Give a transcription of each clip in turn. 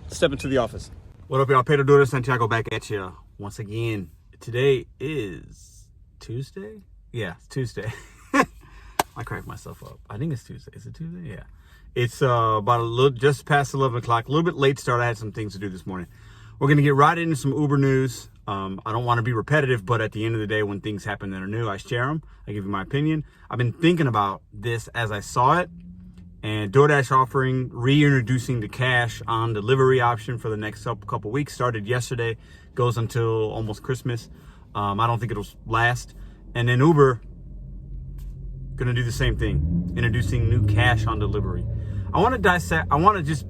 step into the office. What up, y'all? Pedro Dura Santiago back at you once again. Today is Tuesday? Yeah, it's Tuesday. I cracked myself up. I think it's Tuesday. Is it Tuesday? Yeah. It's just past 11 o'clock. A little bit late start. I had some things to do this morning. We're going to get right into some Uber news. I don't want to be repetitive, but at the end of the day, when things happen that are new, I share them. I give you my opinion. I've been thinking about this as I saw it. And DoorDash reintroducing the cash on delivery option for the next couple weeks. Started yesterday, goes until almost Christmas. I don't think it'll last. And then Uber gonna do the same thing, introducing new cash on delivery. I want to just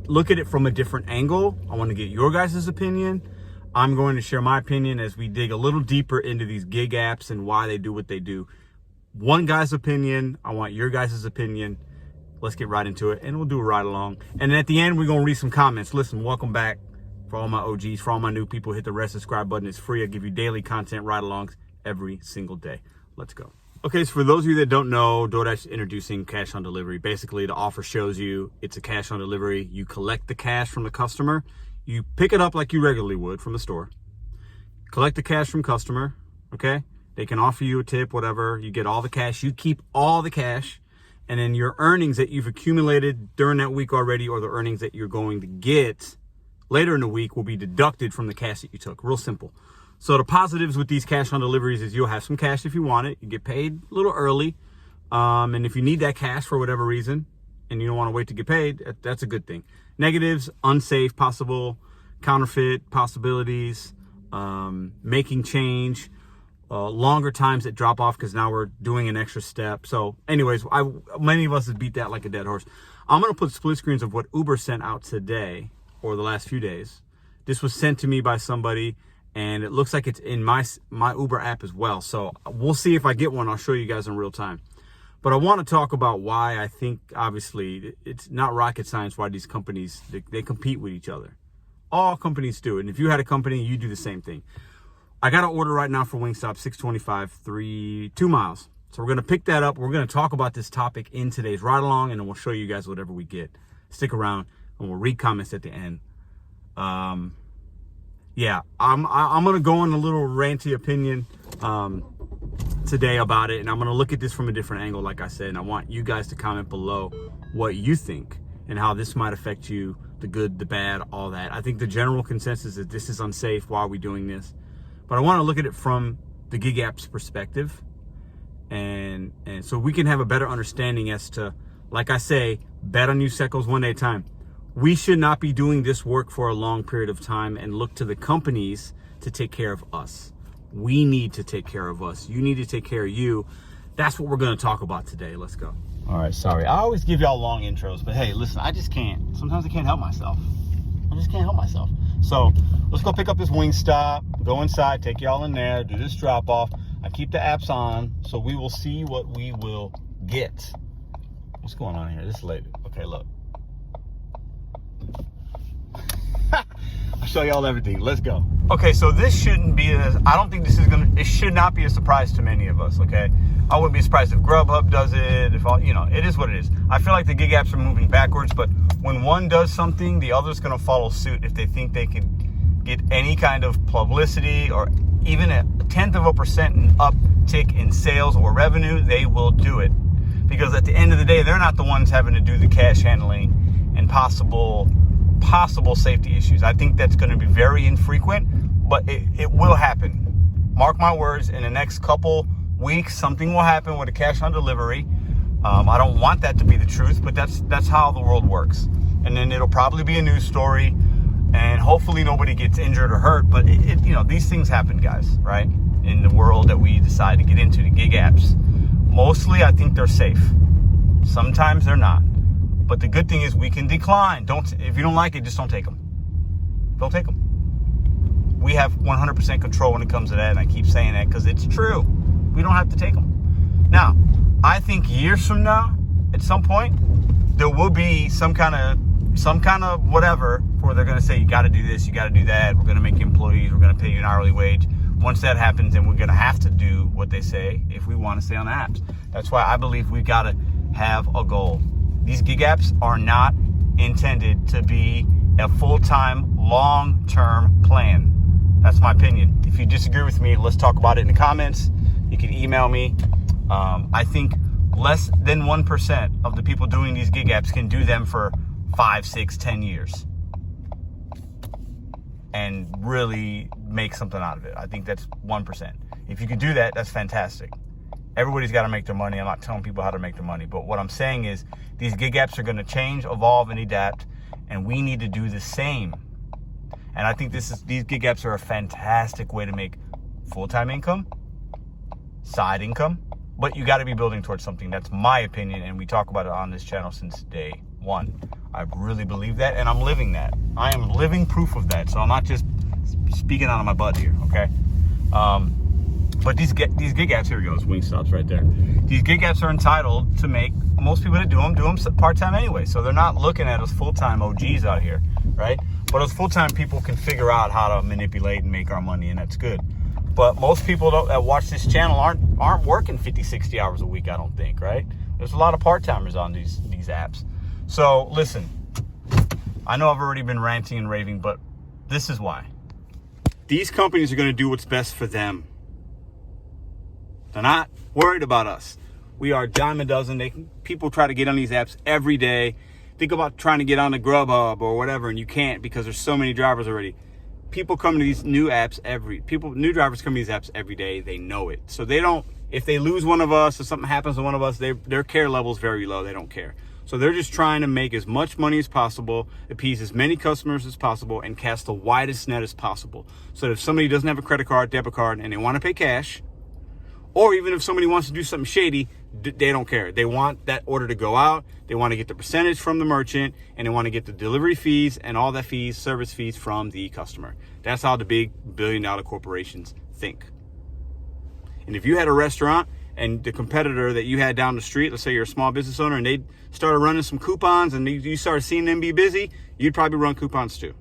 look at it from a different angle. I want to get your guys' opinion. I'm going to share my opinion as we dig a little deeper into these gig apps and why they do what they do. One guy's opinion, I want your guys' opinion. Let's get right into it, and we'll do a ride along. And at the end, we're going to read some comments. Listen, welcome back for all my OGs, for all my new people. Hit the red subscribe button. It's free. I give you daily content ride-alongs every single day. Let's go. Okay, so for those of you that don't know, DoorDash is introducing cash on delivery. Basically, the offer shows you it's a cash on delivery. You collect the cash from the customer. You pick it up like you regularly would from the store. Collect the cash from customer, okay? They can offer you a tip, whatever. You get all the cash. You keep all the cash. And then your earnings that you've accumulated during that week already, or the earnings that you're going to get later in the week, will be deducted from the cash that you took. Real simple. So the positives with these cash on deliveries is you'll have some cash if you want it. You get paid a little early. And if you need that cash for whatever reason and you don't want to wait to get paid, that's a good thing. Negatives, unsafe, possible, counterfeit possibilities, making change. Longer times that drop off because now we're doing an extra step. So anyways, many of us have beat that like a dead horse. I'm going to put split screens of what Uber sent out today or the last few days. This was sent to me by somebody, and it looks like it's in my Uber app as well. So we'll see if I get one. I'll show you guys in real time. But I want to talk about why I think, obviously, it's not rocket science why these companies, they compete with each other. All companies do it. And if you had a company, you do the same thing. I got an order right now for Wingstop, 625, 2 miles. So we're going to pick that up. We're going to talk about this topic in today's ride along, and then we'll show you guys whatever we get. Stick around, and we'll read comments at the end. Yeah, I'm going to go on a little ranty opinion today about it, and I'm going to look at this from a different angle, like I said, and I want you guys to comment below what you think and how this might affect you, the good, the bad, all that. I think the general consensus is this is unsafe. Why are we doing this? But I want to look at it from the gig apps perspective, and so we can have a better understanding as to, like I say, bet on you Secos one day at a time. We should not be doing this work for a long period of time and look to the companies to take care of us. We need to take care of us. You need to take care of you. That's what we're going to talk about today. Let's go. All right, sorry. I always give y'all long intros, but hey, listen, I just can't. Sometimes I can't help myself. I just can't help myself. So let's go pick up this Wingstop, go inside, take y'all in there, do this drop off. I keep the apps on, so we will see what we will get. What's going on here? This lady. Okay, look. I'll show y'all everything. Let's go. Okay, so this shouldn't be I don't think this is it should not be a surprise to many of us, okay? I wouldn't be surprised if Grubhub does it, it is what it is. I feel like the gig apps are moving backwards, but when one does something, the other's gonna follow suit if they think they can get any kind of publicity or even a 1/10% uptick in sales or revenue, they will do it. Because at the end of the day, they're not the ones having to do the cash handling and possible safety issues. I think that's going to be very infrequent, but it will happen. Mark my words, in the next couple weeks, something will happen with a cash on delivery. I don't want that to be the truth, but that's how the world works. And then it'll probably be a news story, and hopefully nobody gets injured or hurt. But these things happen, guys, right? In the world that we decide to get into, the gig apps. Mostly, I think they're safe. Sometimes they're not. But the good thing is we can decline. If you don't like it, just don't take them. Don't take them. We have 100% control when it comes to that, and I keep saying that because it's true. We don't have to take them. Now, I think years from now, at some point, there will be some kind of whatever where they're going to say, you got to do this, you got to do that. We're going to make you employees. We're going to pay you an hourly wage. Once that happens, then we're going to have to do what they say if we want to stay on the apps. That's why I believe we've got to have a goal. These gig apps are not intended to be a full-time, long-term plan. That's my opinion. If you disagree with me, let's talk about it in the comments. You can email me. I think less than 1% of the people doing these gig apps can do them for 5, 6, 10 years and really make something out of it. I think that's 1%. If you could do that, that's fantastic. Everybody's got to make their money. I'm not telling people how to make their money, but what I'm saying is these gig apps are going to change, evolve, and adapt, and we need to do the same. And I think these gig apps are a fantastic way to make full-time income, side income, but you got to be building towards something. That's my opinion, and we talk about it on this channel since day one. I really believe that, and I'm living that. I am living proof of that, so I'm not just speaking out of my butt here, okay? But these gig apps, here we go, this Wingstop's right there. These gig apps are entitled to make, most people that do them part-time anyway, so they're not looking at us full-time OGs out here, right? But as full-time people can figure out how to manipulate and make our money, and that's good. But most people that watch this channel aren't working 50, 60 hours a week, I don't think, right? There's a lot of part-timers on these apps. So listen, I know I've already been ranting and raving, but this is why. These companies are going to do what's best for them. They're not worried about us. We are a dime a dozen. People try to get on these apps every day. Think about trying to get on the Grubhub or whatever, and you can't because there's so many drivers already. People come to these new apps new drivers come to these apps every day. They know it. So they don't, if they lose one of us or something happens to one of us, their care level is very low. They don't care. So they're just trying to make as much money as possible, appease as many customers as possible, and cast the widest net as possible. So that if somebody doesn't have a credit card, debit card, and they want to pay cash, or even if somebody wants to do something shady, they don't care. They want that order to go out. They want to get the percentage from the merchant, and they want to get the delivery fees and all that fees, service fees from the customer. That's how the big billion-dollar corporations think. And if you had a restaurant and the competitor that you had down the street, let's say you're a small business owner, and they started running some coupons and you started seeing them be busy, you'd probably run coupons too.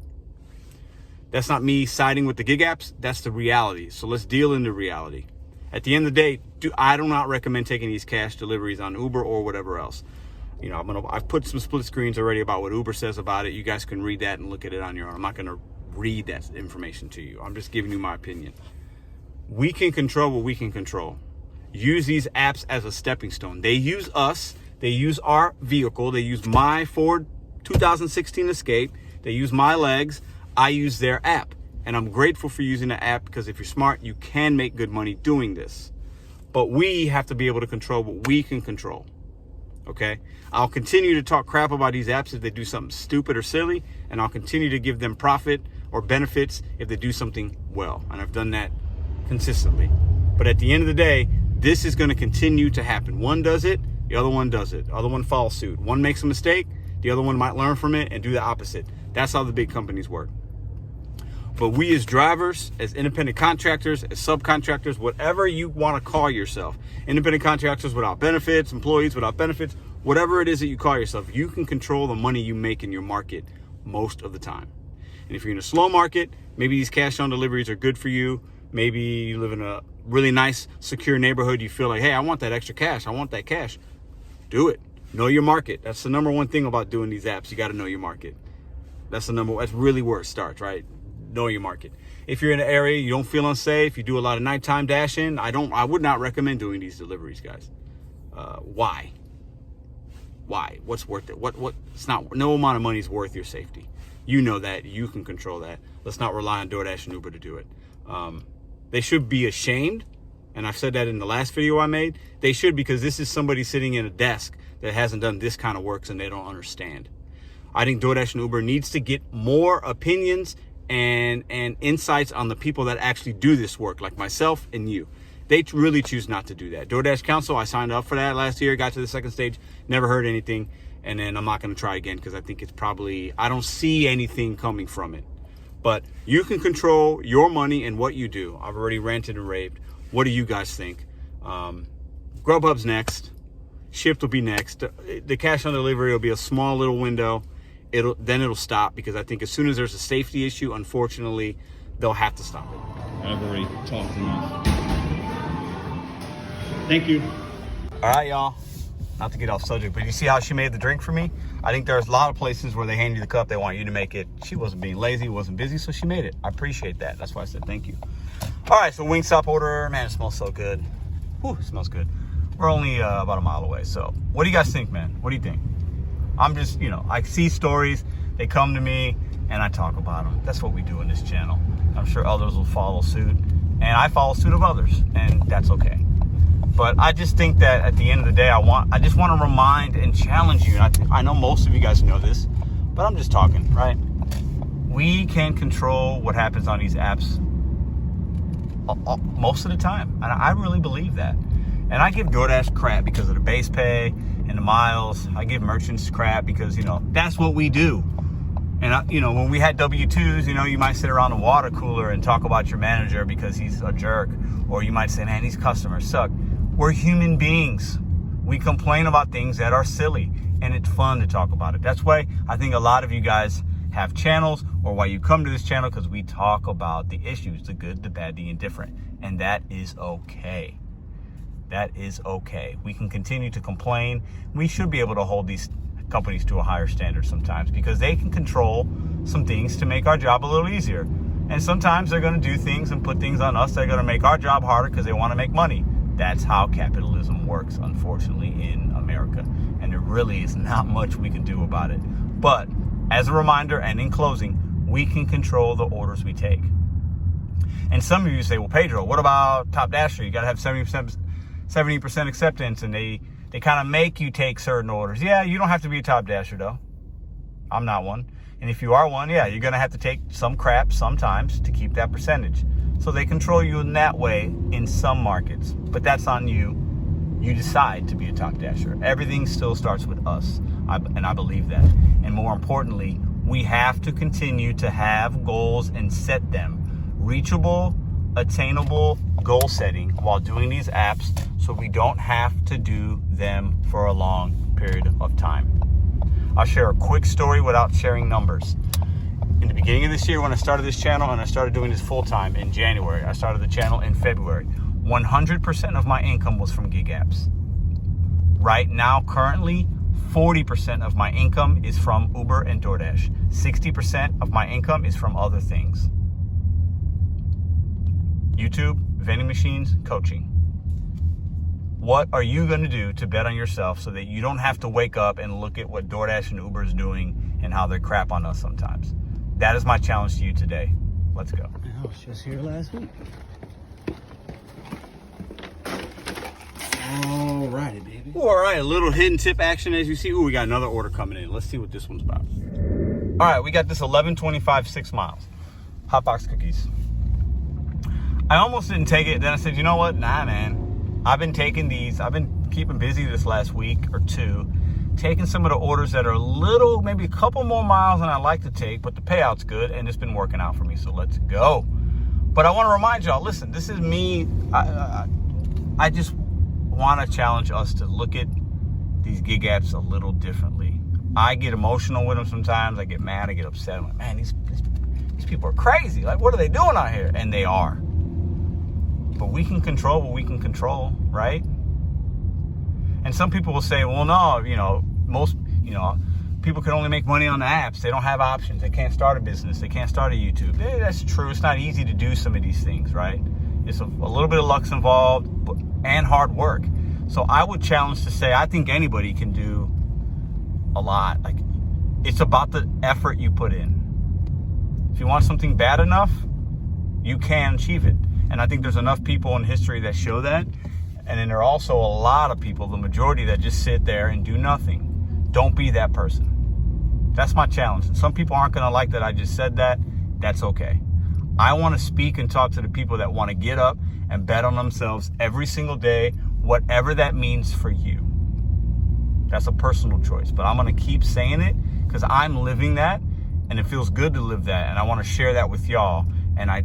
That's not me siding with the gig apps. That's the reality. So let's deal in the reality. At the end of the day, I do not recommend taking these cash deliveries on Uber or whatever else. You know, I've put some split screens already about what Uber says about it. You guys can read that and look at it on your own. I'm not going to read that information to you. I'm just giving you my opinion. We can control what we can control. Use these apps as a stepping stone. They use us. They use our vehicle. They use my Ford 2016 Escape. They use my legs. I use their app. And I'm grateful for using the app because if you're smart, you can make good money doing this. But we have to be able to control what we can control. Okay? I'll continue to talk crap about these apps if they do something stupid or silly, and I'll continue to give them profit or benefits if they do something well. And I've done that consistently. But at the end of the day, this is going to continue to happen. One does it, the other one does it. The other one follows suit. One makes a mistake, the other one might learn from it and do the opposite. That's how the big companies work. But we as drivers, as independent contractors, as subcontractors, whatever you want to call yourself, independent contractors without benefits, employees without benefits, whatever it is that you call yourself, you can control the money you make in your market most of the time. And if you're in a slow market, maybe these cash on deliveries are good for you. Maybe you live in a really nice, secure neighborhood. You feel like, hey, I want that extra cash. I want that cash. Do it. Know your market. That's the number one thing about doing these apps. You got to know your market. That's really where it starts, right? Know your market. If you're in an area you don't feel unsafe, you do a lot of nighttime dashing, I would not recommend doing these deliveries, guys. Why? What's worth it? It's not, no amount of money is worth your safety. You know that. You can control that. Let's not rely on DoorDash and Uber to do it. They should be ashamed, and I've said that in the last video I made. They should, because this is somebody sitting in a desk that hasn't done this kind of work and they don't understand. I think DoorDash and Uber needs to get more opinions and insights on the people that actually do this work, like myself and you. They really choose not to do that. DoorDash Council, I signed up for that last year, got to the second stage, never heard anything, and then I'm not going to try again because I think it's probably, I don't see anything coming from it. But you can control your money and what you do. I've already ranted and raved. What do you guys think? Grubhub's next. Shipt will be next. The cash on delivery will be a small little window. It'll stop, because I think as soon as there's a safety issue, unfortunately, they'll have to stop it. I've already talked enough. Thank you. All right, y'all. not to get off subject, but you see how she made the drink for me? I think there's a lot of places where they hand you the cup, they want you to make it. She wasn't being lazy, wasn't busy, so she made it. I appreciate that. That's why I said thank you. All right, so Wingstop order. Man, it smells so good. Whew, it smells good. We're only about a mile away, so what do you guys think, man? What do you think? I'm just, I see stories, they come to me, and I talk about them. That's what we do in this channel. I'm sure others will follow suit, and I follow suit of others, and that's okay. But I just think that at the end of the day, I just want to remind and challenge you. And I know most of you guys know this, but I'm just talking, right? We can control what happens on these apps most of the time. And I really believe that. And I give DoorDash crap because of the base pay and the miles. I give merchants crap because, that's what we do. And, when we had W-2s, you might sit around the water cooler and talk about your manager because he's a jerk. Or you might say, man, these customers suck. We're human beings. We complain about things that are silly, and it's fun to talk about it. That's why I think a lot of you guys have channels, or why you come to this channel, because we talk about the issues, the good, the bad, the indifferent, and that is okay. That is okay. We can continue to complain. We should be able to hold these companies to a higher standard sometimes, because they can control some things to make our job a little easier. And sometimes they're going to do things and put things on us that are going to make our job harder because they want to make money. That's how capitalism works, unfortunately, in America. And there really is not much we can do about it. But as a reminder and in closing, we can control the orders we take. And some of you say, well, Pedro, what about Top Dasher? You got to have 70% acceptance, and they kind of make you take certain orders. Yeah, you don't have to be a Top Dasher, though. I'm not one. And if you are one, yeah, you're going to have to take some crap sometimes to keep that percentage. So they control you in that way in some markets. But that's on you. You decide to be a Top Dasher. Everything still starts with us. And I believe that. And more importantly, we have to continue to have goals and set them. Reachable, attainable goal setting while doing these apps, so we don't have to do them for a long period of time. I'll share a quick story without sharing numbers. In the beginning of this year, when I started this channel and I started doing this full time in January, I started the channel in February. 100% of my income was from gig apps. Right now, currently, 40% of my income is from Uber and DoorDash. 60% of my income is from other things. YouTube, vending machines, coaching. What are you going to do to bet on yourself so that you don't have to wake up and look at what DoorDash and Uber is doing and how they crap on us sometimes? That is my challenge to you today. Let's go. I was just here last week. All righty, baby. Ooh, all right, a little hidden tip action as you see. Ooh, we got another order coming in. Let's see what this one's about. All right, we got this 1125 6 miles. Hot box cookies. I almost didn't take it. Then I said, you know what? Nah, man. I've been taking these. I've been keeping busy this last week or two, taking some of the orders that are a little, maybe a couple more miles than I like to take, but the payout's good, and it's been working out for me, so let's go. But I want to remind y'all, listen, this is me. I just want to challenge us to look at these gig apps a little differently. I get emotional with them sometimes. I get mad. I get upset. I'm like, man, these people are crazy. Like, what are they doing out here? And they are. But we can control what we can control, right? And some people will say, well, no, most, people can only make money on the apps. They don't have options. They can't start a business. They can't start a YouTube. That's true. It's not easy to do some of these things, right? It's a little bit of luck's involved and hard work. So I would challenge to say, I think anybody can do a lot. Like, it's about the effort you put in. If you want something bad enough, you can achieve it. And I think there's enough people in history that show that. And then there are also a lot of people, the majority, that just sit there and do nothing. Don't be that person. That's my challenge. And some people aren't going to like that I just said that. That's okay. I want to speak and talk to the people that want to get up and bet on themselves every single day, whatever that means for you. That's a personal choice. But I'm going to keep saying it because I'm living that, and it feels good to live that. And I want to share that with y'all. And I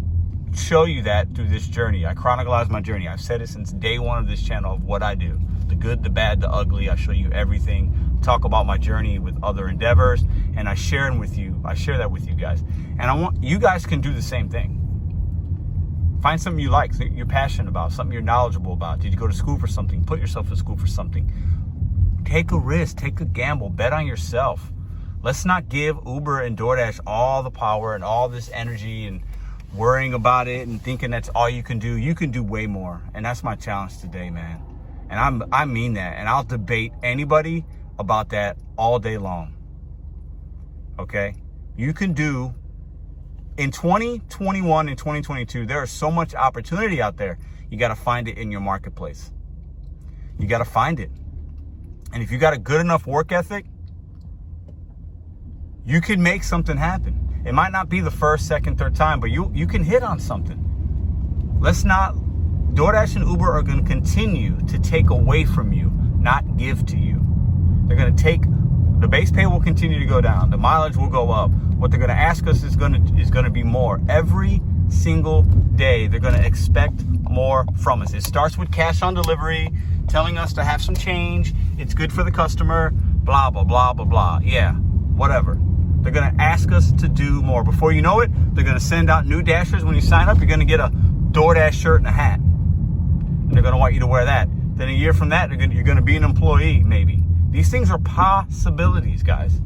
show you that through this journey. I chronicleize my journey. I've said it since day one of this channel of what I do. The good, the bad, the ugly. I show you everything. Talk about my journey with other endeavors. And I share that with you guys. And I want you guys can do the same thing. Find something you like, something you're passionate about, something you're knowledgeable about. Did you go to school for something? Put yourself in school for something. Take a risk, take a gamble, bet on yourself. Let's not give Uber and DoorDash all the power and all this energy and worrying about it and thinking that's all you can do. You can do way more. And that's my challenge today, man. And I mean that. And I'll debate anybody about that all day long. Okay? You can do, in 2021 and 2022, there is so much opportunity out there. You got to find it in your marketplace. You got to find it. And if you got a good enough work ethic, you can make something happen. It might not be the first, second, third time, but you can hit on something. Let's not, DoorDash and Uber are going to continue to take away from you, not give to you. They're going to take, the base pay will continue to go down. The mileage will go up. What they're going to ask us is going to be more. Every single day, they're going to expect more from us. It starts with cash on delivery, telling us to have some change. It's good for the customer, blah, blah, blah, blah, blah. Yeah, whatever. They're going to ask us to do more. Before you know it, they're going to send out new Dashers. When you sign up, you're going to get a DoorDash shirt and a hat. And they're going to want you to wear that. Then a year from that, you're going to be an employee, maybe. These things are possibilities, guys.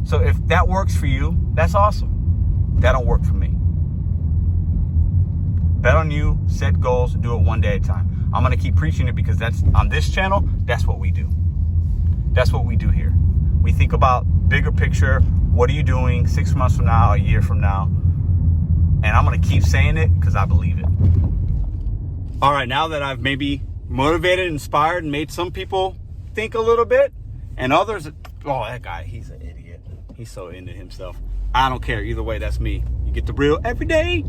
So if that works for you, that's awesome. That don't work for me. Bet on you, set goals, and do it one day at a time. I'm going to keep preaching it because that's on this channel, that's what we do. That's what we do here. We think about bigger picture. What are you doing 6 months from now, a year from now? And I'm going to keep saying it because I believe it. All right, now that I've maybe motivated, inspired, and made some people think a little bit, and others, oh, that guy, he's an idiot. He's so into himself. I don't care. Either way, that's me. You get the real every day.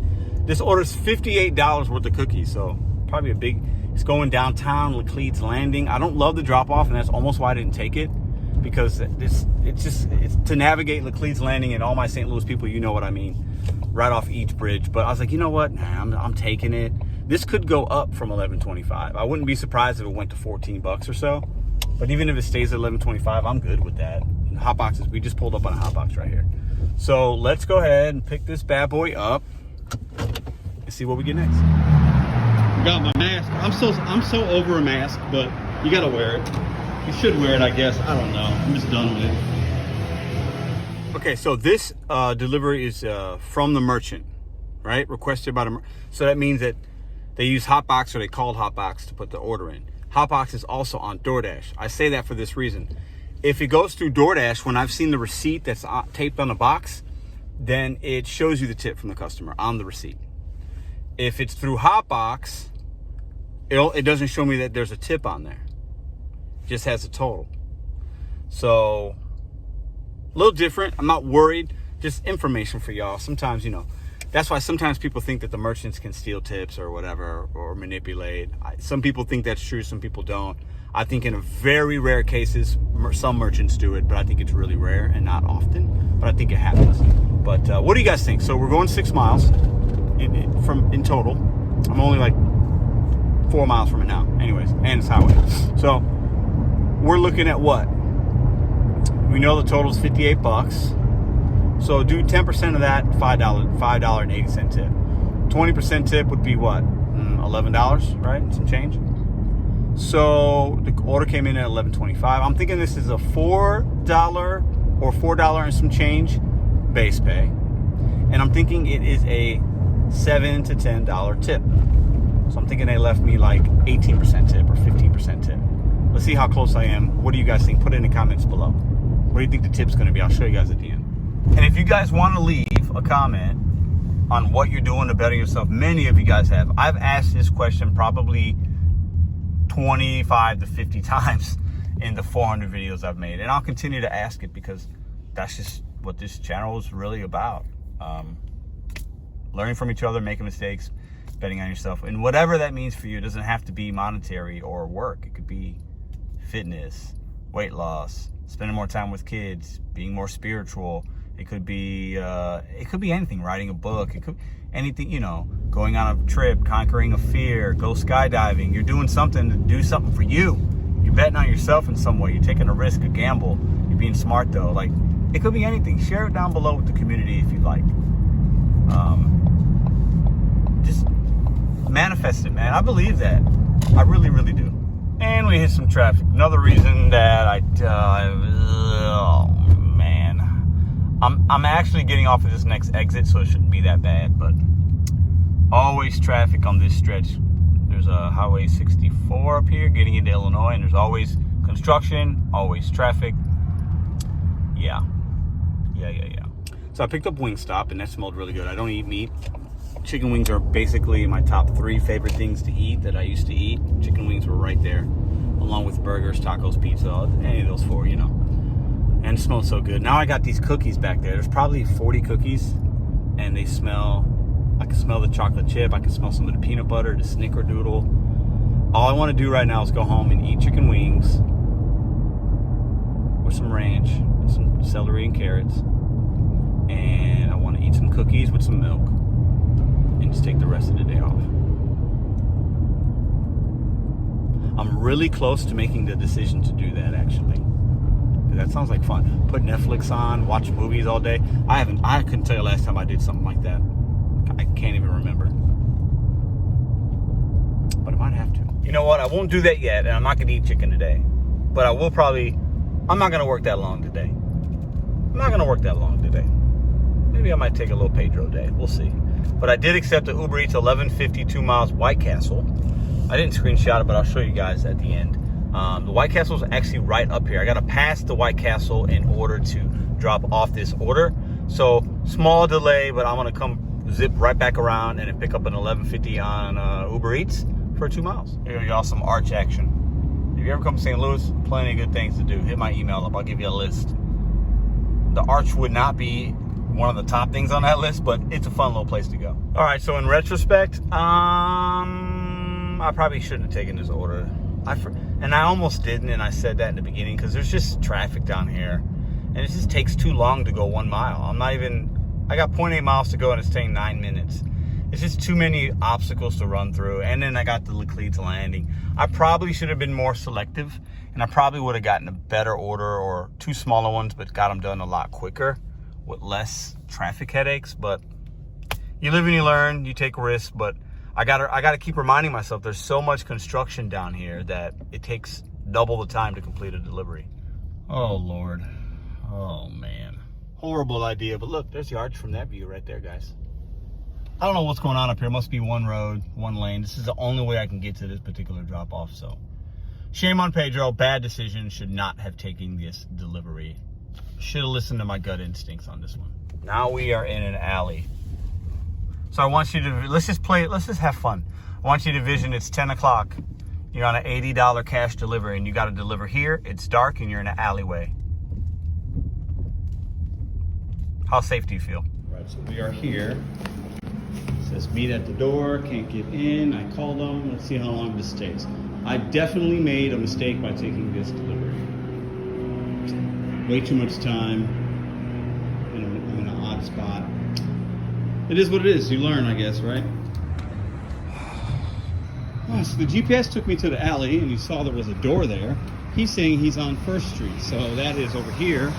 This order's $58 worth of cookies, so probably it's going downtown, Laclede's Landing. I don't love the drop-off, and that's almost why I didn't take it, because it's to navigate Laclede's Landing, and all my St. Louis people, you know what I mean, right off each bridge. But I was like, you know what? Nah, I'm taking it. This could go up from $11.25. I wouldn't be surprised if it went to $14 or so. But even if it stays at $11.25, I'm good with that. And hot boxes, we just pulled up on a hot box right here. So let's go ahead and pick this bad boy up and see what we get next. Got my mask. I'm so over a mask, but you gotta wear it. You should wear it, I guess. I don't know. I'm just done with it. Okay, so this delivery is from the merchant, right? Requested by the merchant. So that means that they use Hotbox, or they called Hotbox to put the order in. Hotbox is also on DoorDash. I say that for this reason. If it goes through DoorDash, when I've seen the receipt that's taped on the box, then it shows you the tip from the customer on the receipt. If it's through Hotbox, it doesn't show me that there's a tip on there. It just has a total. So, a little different. I'm not worried. Just information for y'all. Sometimes, that's why sometimes people think that the merchants can steal tips or whatever, or manipulate. Some people think that's true, some people don't. I think in very rare cases, some merchants do it, but I think it's really rare and not often, but I think it happens. But what do you guys think? So we're going 6 miles in total. I'm only like 4 miles from it now, anyways, and it's highway. So we're looking at what? We know the total is $58. So do 10% of that, $5.80 tip. 20% tip would be what? $11, right? Some change. So the order came in at $11.25. I'm thinking this is a $4 or $4 and some change base pay. And I'm thinking it is a $7 to $10 tip. So I'm thinking they left me like 18% tip or 15% tip. Let's see how close I am. What do you guys think? Put it in the comments below. What do you think the tip's going to be? I'll show you guys at the end. And if you guys want to leave a comment on what you're doing to better yourself, many of you guys have. I've asked this question probably 25 to 50 times in the 400 videos I've made. And I'll continue to ask it because that's just what this channel is really about. Learning from each other, making mistakes, betting on yourself. And whatever that means for you, it doesn't have to be monetary or work. It could be fitness, weight loss, spending more time with kids, being more spiritual. It could be anything, writing a book. It could anything, going on a trip, conquering a fear, go skydiving. You're doing something to do something for you. You're betting on yourself in some way. You're taking a risk, a gamble. You're being smart though. Like, it could be anything. Share it down below with the community if you'd like. Just manifest it, man. I believe that. I really, really do. And we hit some traffic. Another reason that oh man, I'm actually getting off of this next exit, so it shouldn't be that bad. But always traffic on this stretch. There's a Highway 64 up here getting into Illinois, and there's always construction, always traffic. Yeah. So I picked up Wingstop, and that smelled really good. I don't eat meat. Chicken wings are basically my top 3 favorite things to eat that I used to eat. Chicken wings were right there, along with burgers, tacos, pizza, any of those 4, you know. And it smells so good. Now I got these cookies back there. There's probably 40 cookies, and they smell, I can smell the chocolate chip. I can smell some of the peanut butter, the snickerdoodle. All I want to do right now is go home and eat chicken wings with some ranch, some celery and carrots. And I want to eat some cookies with some milk. And just take the rest of the day off. I'm really close to making the decision to do that, actually. That sounds like fun. Put Netflix on, watch movies all day. I couldn't tell you last time I did something like that. I can't even remember. But I might have to. You know what? I won't do that yet, and I'm not gonna eat chicken today. But I will probably, I'm not gonna work that long today. Maybe I might take a little Pedro day. We'll see. But I did accept the Uber Eats 1152 miles White Castle. I didn't screenshot it, but I'll show you guys at the end. The White Castle is actually right up here. I got to pass the White Castle in order to drop off this order. So small delay, but I'm going to come zip right back around and then pick up an 1150 on Uber Eats for 2 miles. Here we go, some Arch action. If you ever come to St. Louis, plenty of good things to do. Hit my email up. I'll give you a list. The Arch would not be one of the top things on that list, but it's a fun little place to go. All right, so in retrospect, I probably shouldn't have taken this order. And I almost didn't, and I said that in the beginning because there's just traffic down here, and it just takes too long to go 1 mile. I got 0.8 miles to go, and it's taking 9 minutes. It's just too many obstacles to run through. And then I got the Laclede's Landing. I probably should have been more selective, and I probably would have gotten a better order or 2 smaller ones, but got them done a lot quicker with less traffic headaches. But you live and you learn, you take risks. But I gotta keep reminding myself there's so much construction down here that it takes double the time to complete a delivery. Oh Lord, oh man, horrible idea. But look, there's the Arch from that view right there, guys. I don't know what's going on up here. Must be one road, one lane. This is the only way I can get to this particular drop off. So shame on Pedro, bad decision. Should not have taken this delivery. Should have listened to my gut instincts on this one. Now we are in an alley. So I want you to, let's just have fun. I want you to vision it's 10 o'clock. You're on an $80 cash delivery and you got to deliver here. It's dark and you're in an alleyway. How safe do you feel? Right, so we are here. It says meet at the door, can't get in. I called them, let's see how long this takes. I definitely made a mistake by taking this delivery. Way too much time in an odd spot. It is what it is. You learn, I guess, right? Oh, so the GPS took me to the alley, and you saw there was a door there. He's saying he's on 1st Street, so that is over here.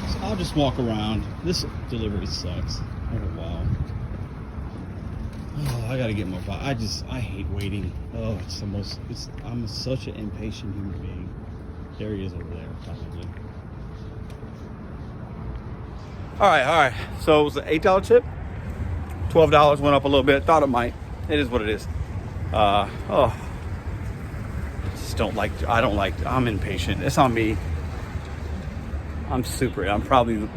So I'll just walk around. This delivery sucks. Oh, wow. Oh, I gotta get more. I hate waiting. Oh, I'm such an impatient human being. There he is over there, probably. All right. So it was an $8 tip. $12 went up a little bit. Thought it might. It is what it is. I don't like. I'm impatient. It's on me. I'm probably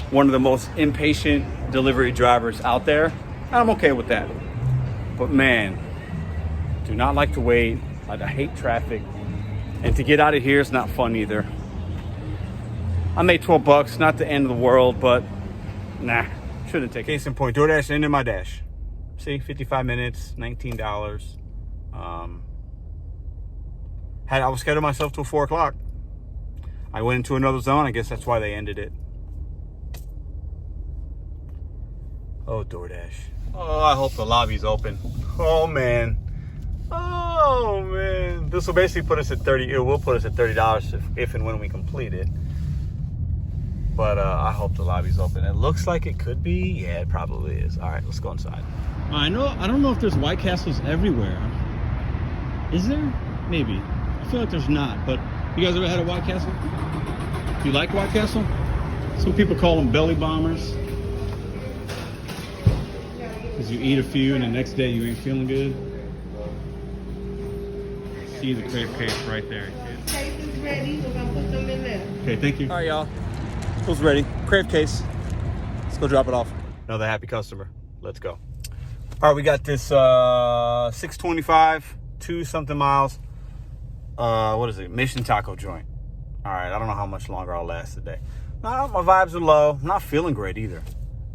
one of the most impatient delivery drivers out there. And I'm okay with that. But man, do not like to wait. I hate traffic. And to get out of here is not fun either. I made $12, not the end of the world, but nah, shouldn't take it. Case in point, DoorDash ended my dash. See, 55 minutes, $19. I was scheduling myself till 4 o'clock. I went into another zone. I guess that's why they ended it. Oh, DoorDash. Oh, I hope the lobby's open. Oh man. This will basically put us at $30. It will put us at $30 if and when we complete it. But I hope the lobby's open. It looks like it could be. Yeah, it probably is. All right, let's go inside. I don't know if there's White Castles everywhere. Is there? Maybe. I feel like there's not. But you guys ever had a White Castle? You like White Castle? Some people call them belly bombers. Because you eat a few and the next day you ain't feeling good. See the crave case right there. Case is ready. We're gonna put them in there. Okay, thank you. All right, y'all. Food's ready. Crave case. Let's go drop it off. Another happy customer. Let's go. All right, we got this 625, 2-something miles. What is it? Mission taco joint. All right, I don't know how much longer I'll last today. No, my vibes are low. I'm not feeling great either.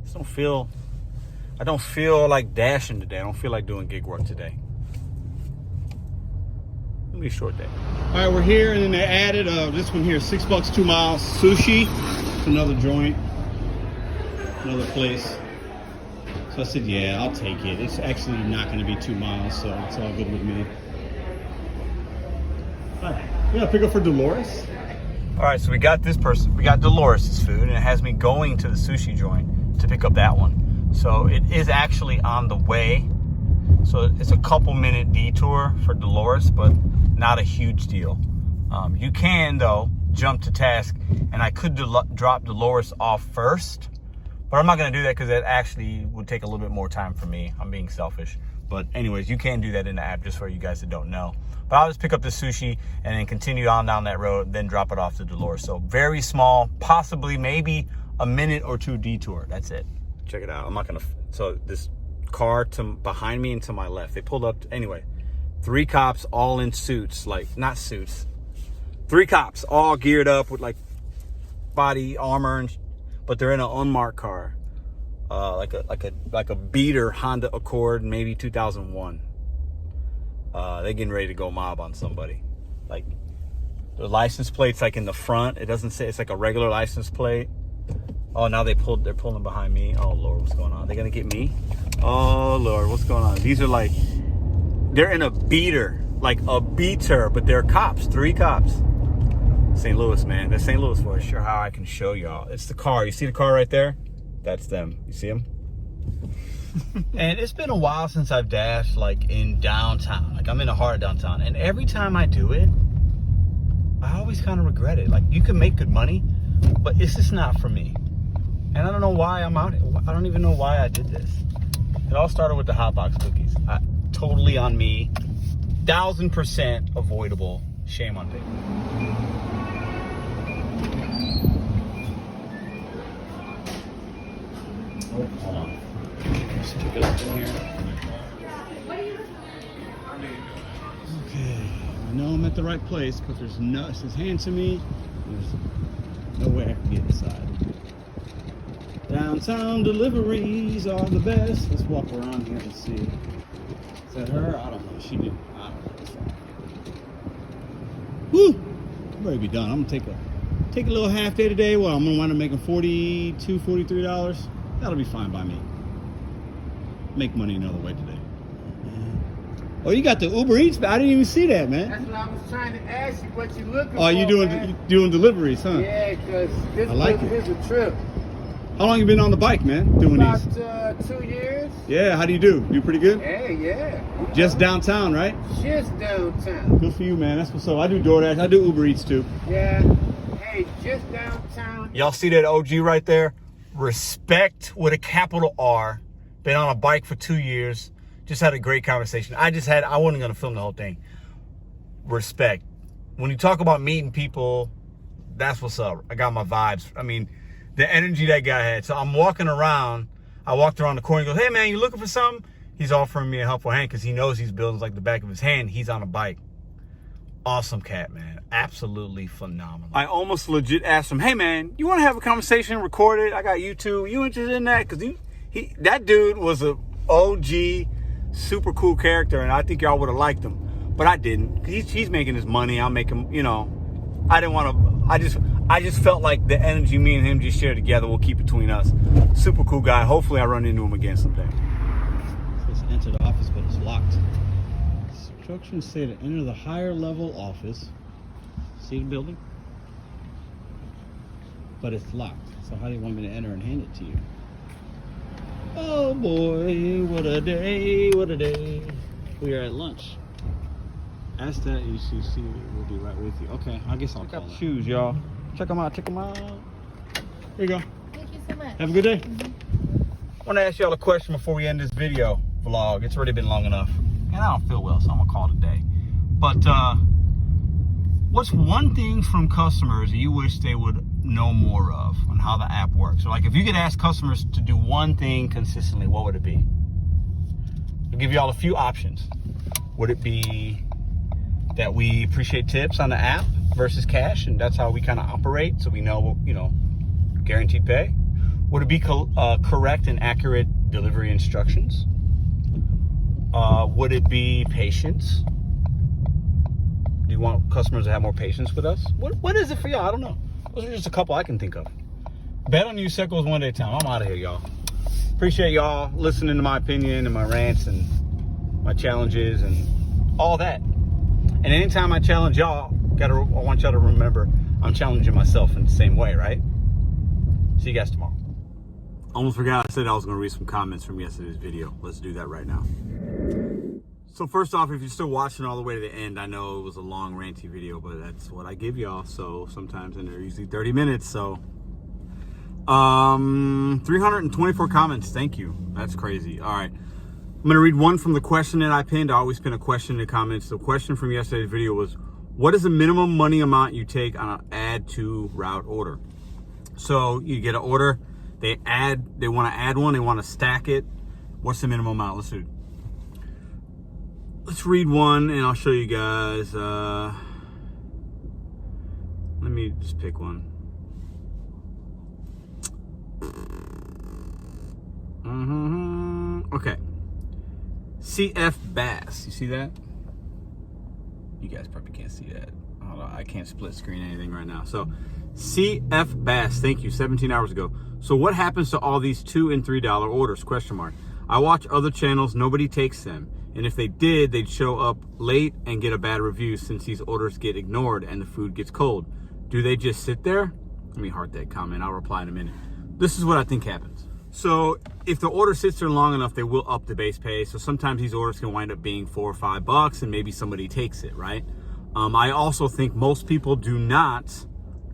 I don't feel like dashing today. I don't feel like doing gig work today. It'll be a short day. All right, we're here, and then they added this one here, $6, 2 miles. Sushi. It's another joint, another place. So I said, yeah, I'll take it. It's actually not going to be 2 miles, so it's all good with me. All right, we got to pick up for Dolores. All right, so we got Dolores' food, and it has me going to the sushi joint to pick up that one. So it is actually on the way. So it's a couple-minute detour for Dolores, but not a huge deal. You can, though, jump to task, and I could drop Dolores off first, but I'm not going to do that because that actually would take a little bit more time for me. I'm being selfish. But anyways, you can do that in the app, just for you guys that don't know. But I'll just pick up the sushi and then continue on down that road, then drop it off to Dolores. So very small, possibly maybe a minute or two detour. That's it. Check it out. I'm not going to... So this car behind me and to my left, they pulled up. Anyway, 3 cops all in suits, like, not suits. 3 cops all geared up with like body armor, but they're in an unmarked car. Like a beater Honda Accord, maybe 2001. They're getting ready to go mob on somebody. Like, the license plate's like in the front. It doesn't say, it's like a regular license plate. Oh, now they're pulling behind me. Oh Lord, what's going on? They're gonna get me? Oh Lord, what's going on? These are like, they're in a beater, like a beater, but they're cops, 3 cops. St. Louis, man. That's St. Louis for sure. How I can show y'all. It's the car. You see the car right there? That's them. You see them? And it's been a while since I've dashed like in downtown. Like, I'm in the heart of downtown. And every time I do it, I always kind of regret it. Like, you can make good money, but it's just not for me. And I don't know why I'm out. I don't even know why I did this. It all started with the hot box cookies. Totally on me. 1000% avoidable. Shame on me. Oh, hold on. Let's pick it up in here. Okay. I know I'm at the right place, but there's no, it says hand to me. There's no way I can get inside. Downtown deliveries are the best. Let's walk around here and see. Is that her? I don't know. She didn't. I don't know. Woo! I'm ready to be done. I'm gonna take a little half day today. Well, I'm gonna wind up making $42, $43. That'll be fine by me. Make money another way today. Oh, you got the Uber Eats? I didn't even see that, man. That's what I was trying to ask you. What you looking for? Oh, you doing deliveries, huh? Yeah, because this is a trip. How long you been on the bike, man? Doing About these? 2 years. Yeah. How do you do? Do pretty good? Hey, yeah. Just downtown, right? Just downtown. Good for you, man. That's what's up. I do DoorDash. I do Uber Eats too. Yeah. Hey, just downtown. Y'all see that OG right there? Respect with a capital R. Been on a bike for 2 years. Just had a great conversation. I wasn't going to film the whole thing. Respect. When you talk about meeting people, that's what's up. I got my vibes. I mean, the energy that guy had. So I'm walking around. I walked around the corner and goes, hey, man, you looking for something? He's offering me a helpful hand because he knows these buildings like the back of his hand. He's on a bike. Awesome cat, man. Absolutely phenomenal. I almost legit asked him, hey, man, you want to have a conversation, record it? I got YouTube. You interested in that? Because that dude was a OG, super cool character, and I think y'all would have liked him. But I didn't. He's making his money. I'll make him, I didn't want to, I just felt like the energy me and him just share together will keep between us. Super cool guy. Hopefully I run into him again someday. It says enter the office, but it's locked. Instructions say to enter the higher level office. See the building? But it's locked. So how do you want me to enter and hand it to you? Oh boy, what a day, what a day. We are at lunch. Ask that UCC will be right with you. Okay, I guess I'll call the shoes, y'all. Check them out. Check them out. Here you go. Thank you so much. Have a good day. I want to ask y'all a question before we end this video vlog. It's already been long enough, and I don't feel well, so I'm gonna call it a day. But what's one thing from customers that you wish they would know more of on how the app works? So like if you could ask customers to do one thing consistently, what would it be? I'll give y'all a few options. Would it be that we appreciate tips on the app versus cash, and that's how we kind of operate, so we know, you know, guaranteed pay? Would it be correct and accurate delivery instructions? Would it be patience? Do you want customers to have more patience with us? What is it for y'all? I don't know. Those are just a couple I can think of. Bet on you, Seckles, one day at a time. I'm out of here, y'all. Appreciate y'all listening to my opinion and my rants and my challenges and all that. And anytime I challenge y'all, I want y'all to remember I'm challenging myself in the same way, right? See you guys tomorrow. Almost forgot I said I was going to read some comments from yesterday's video. Let's do that right now. So first off, if you're still watching all the way to the end, I know it was a long ranty video, but that's what I give y'all. So sometimes, and they're usually 30 minutes. So 324 comments. Thank you. That's crazy. All right. I'm going to read one from the question that I pinned. I always pin a question in the comments. The question from yesterday's video was, what is the minimum money amount you take on an add to route order? So you get an order, they want to add one, they want to stack it. What's the minimum amount? Let's do it. Let's read one and I'll show you guys. Let me just pick one. Okay. CF Bass. You see that? You guys probably can't see that. Hold on, I can't split screen anything right now. So CF Bass, thank you, 17 hours ago. So what happens to all these $2 and $3 orders? Question mark. I watch other channels, nobody takes them. And if they did, they'd show up late and get a bad review since these orders get ignored and the food gets cold. Do they just sit there? Let me heart that comment. I'll reply in a minute. This is what I think happens. So if the order sits there long enough, they will up the base pay. So sometimes these orders can wind up being $4 or $5 and maybe somebody takes it, right? I also think most people do not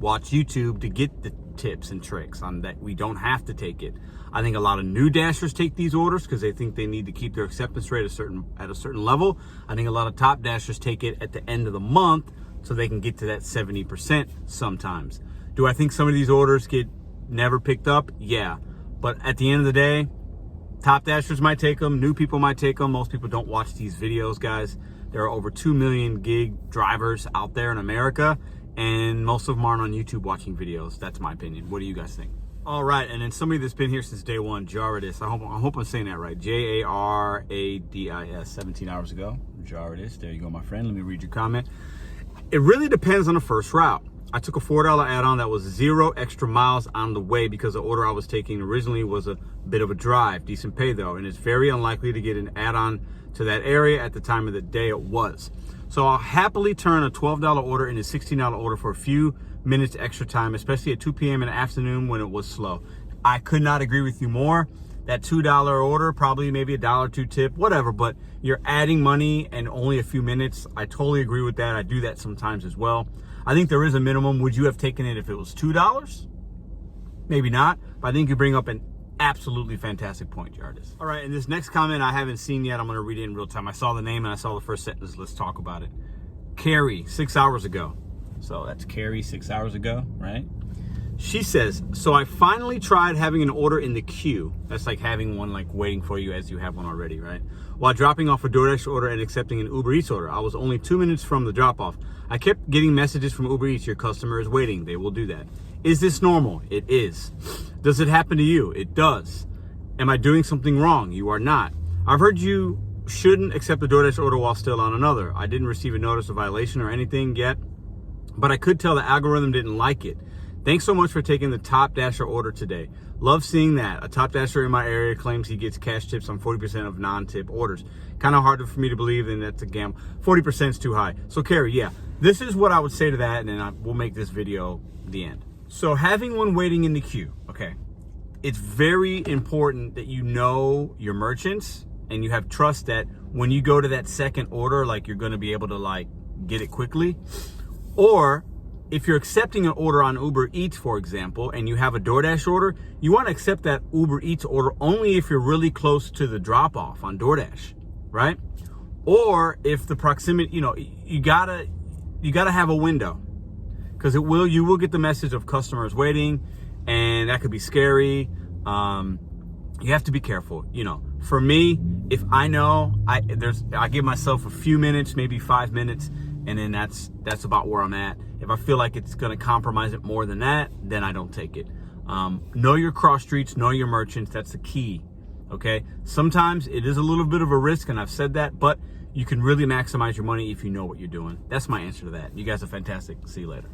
watch YouTube to get the tips and tricks on that. We don't have to take it. I think a lot of new dashers take these orders because they think they need to keep their acceptance rate at a certain level. I think a lot of top dashers take it at the end of the month so they can get to that 70% sometimes. Do I think some of these orders get never picked up? Yeah. But at the end of the day, top dashers might take them, new people might take them. Most people don't watch these videos, guys. There are over 2 million gig drivers out there in America, and most of them aren't on YouTube watching videos. That's my opinion. What do you guys think? All right, and then somebody that's been here since day one, Jaradis. I hope I'm saying that right. Jaradis, 17 hours ago. Jaradis, there you go, my friend. Let me read your comment. It really depends on the first route. I took a $4 add-on that was 0 extra miles on the way because the order I was taking originally was a bit of a drive. Decent pay though, and it's very unlikely to get an add-on to that area at the time of the day it was. So I'll happily turn a $12 order into a $16 order for a few minutes extra time, especially at 2 p.m. in the afternoon when it was slow. I could not agree with you more. That $2 order, probably maybe $1 or $2 tip, whatever, but you're adding money and only a few minutes. I totally agree with that. I do that sometimes as well. I think there is a minimum. Would you have taken it if it was $2? Maybe not, but I think you bring up an absolutely fantastic point, Jardis. All right, and this next comment I haven't seen yet. I'm going to read it in real time. I saw the name and I saw the first sentence. Let's talk about it. Carrie, 6 hours ago. So that's Carrie 6 hours ago, right? She says, so I finally tried having an order in the queue. That's like having one like waiting for you as you have one already, right? While dropping off a DoorDash order and accepting an Uber Eats order. I was only 2 minutes from the drop off. I kept getting messages from Uber Eats, your customer is waiting. They will do that. Is this normal? It is. Does it happen to you? It does. Am I doing something wrong? You are not. I've heard you shouldn't accept a DoorDash order while still on another. I didn't receive a notice of violation or anything yet, but I could tell the algorithm didn't like it. Thanks so much for taking the top dasher order today. Love seeing that. A top dasher in my area claims he gets cash tips on 40% of non-tip orders. Kind of hard for me to believe, and that's a gamble. 40% is too high. So Carrie, yeah, this is what I would say to that, and then we'll make this video the end. So having one waiting in the queue, okay, it's very important that you know your merchants and you have trust that when you go to that second order, like you're going to be able to like get it quickly. Or if you're accepting an order on Uber Eats, for example, and you have a DoorDash order, you want to accept that Uber Eats order only if you're really close to the drop-off on DoorDash, right? Or if the proximity, you gotta have a window, because you will get the message of customers waiting, and that could be scary. You have to be careful. For me, if I know I give myself a few minutes, maybe 5 minutes, and then that's about where I'm at. If I feel like it's going to compromise it more than that, then I don't take it. Know your cross streets, know your merchants. That's the key. Okay. Sometimes it is a little bit of a risk, and I've said that, but you can really maximize your money if you know what you're doing. That's my answer to that. You guys are fantastic. See you later.